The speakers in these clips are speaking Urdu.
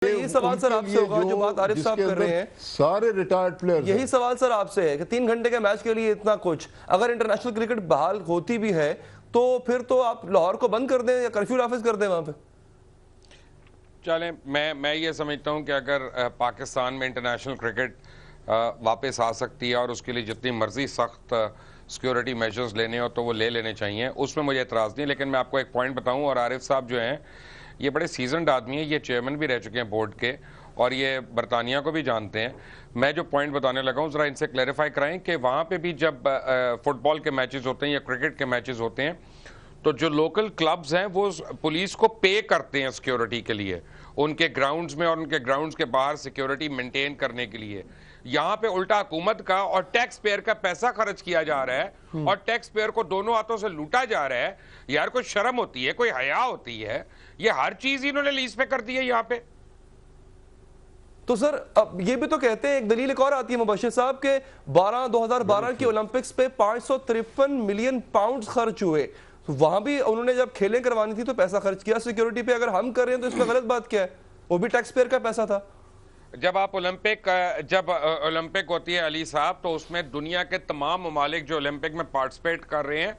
یہی سوال سر آپ سے ہوگا جو بات عارف صاحب کر رہے ہیں، سارے ریٹائرڈ پلیئرز یہی سوال سر آپ سے ہے کہ 3 گھنٹے کے میچ کے لیے اتنا کچھ، اگر انٹرنیشنل کرکٹ بحال ہوتی بھی ہے تو پھر تو آپ لاہور کو بند کر دیں یا کرفیو نافذ کر دیں وہاں پہ؟ چلیں میں یہ سمجھتا ہوں کہ اگر پاکستان میں انٹرنیشنل کرکٹ واپس آ سکتی ہے اور اس کے لیے جتنی مرضی سخت سیکیورٹی میجرز لینے ہو تو وہ لے لینے چاہیے، اس میں مجھے اعتراض نہیں. لیکن میں آپ کو ایک پوائنٹ بتاؤں، اور عارف صاحب جو ہیں یہ بڑے سیزنڈ آدمی ہیں، یہ چیئرمین بھی رہ چکے ہیں بورڈ کے اور یہ برطانیہ کو بھی جانتے ہیں. میں جو پوائنٹ بتانے لگا ہوں ذرا ان سے کلیریفائی کرائیں کہ وہاں پہ بھی جب فٹ بال کے میچز ہوتے ہیں یا کرکٹ کے میچز ہوتے ہیں تو جو لوکل کلبز ہیں وہ پولیس کو پے کرتے ہیں سیکیورٹی کے لیے، ان کے گراؤنڈز میں اور ان کے گراؤنڈز کے باہر سیکیورٹی مینٹین کرنے کے لیے. یہاں پہ الٹا حکومت کا اور ٹیکس پیئر کا پیسہ خرچ کیا جا رہا ہے اور ٹیکس پیئر کو دونوں ہاتھوں سے لوٹا جا رہا ہے. یار کوئی شرم ہوتی ہے، کوئی حیا ہوتی ہے؟ یہ ہر چیز انہوں نے لیز پہ کر دی ہے یہاں پہ. تو سر اب یہ بھی تو کہتے ہیں، ایک دلیل ایک اور آتی ہے مبشر صاحب کہ 2012 کی اولمپکس پہ 553 ملین پاؤنڈز خرچ ہوئے، وہاں بھی انہوں نے جب کھیلیں کروانی تھی تو پیسہ خرچ کیا سیکیورٹی پہ. اگر ہم کر رہے ہیں تو اس میں غلط بات کیا ہے؟ وہ بھی ٹیکس پیئر کا پیسہ تھا. جب اولمپک ہوتی ہے علی صاحب تو اس میں دنیا کے تمام ممالک جو اولمپک میں پارٹیسپیٹ کر رہے ہیں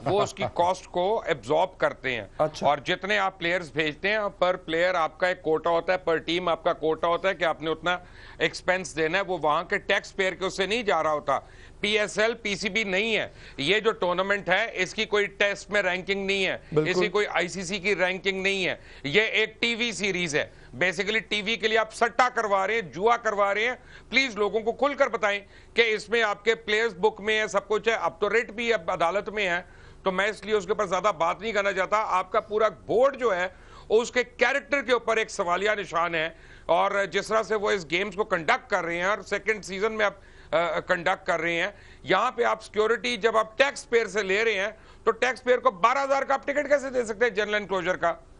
وہ اس کی کاسٹ کو ایبزارب کرتے ہیں. اور جتنے آپ پلیئرز بھیجتے ہیں پر پلیئر آپ کا ایک کوٹا ہوتا ہے، پر ٹیم آپ کا کوٹا ہوتا ہے کہ آپ نے اتنا ایکسپینس دینا ہے، وہ وہاں کے ٹیکس پیئر کے اس سے نہیں جا رہا ہوتا. P S L P C B نہیں ہے، یہ جو ٹورنامنٹ ہے اس کی کوئی ٹیسٹ میں رینکنگ نہیں ہے، اس کی کوئی آئی سی سی کی رینکنگ نہیں ہے، یہ ایک ٹی وی سیریز ہے. بیسیکلی ٹی وی کے لیے آپ سٹا کروا رہے ہیں، جوا کروا رہے ہیں. پلیز لوگوں کو کھل کر بتائیں کہ اس میں آپ کے پلیئرز بک میں ہے، سب کچھ ہے. اب تو ریٹ بھی اب عدالت میں ہے تو میں اس لیے اس کے اوپر زیادہ بات نہیں کرنا چاہتا. آپ کا پورا بورڈ جو ہے اس کے کیریکٹر کے اوپر ایک سوالیہ نشان ہے، اور جس طرح سے وہ اس گیمز کو کنڈکٹ کر رہے ہیں اور سیکنڈ سیزن میں آپ کنڈکٹ کر رہے ہیں، یہاں پہ آپ سیکیورٹی جب آپ ٹیکس پیئر سے لے رہے ہیں تو ٹیکس پیئر کو 12,000 کا آپ ٹکٹ کیسے دے سکتے ہیں جنرل انکلوجر کا؟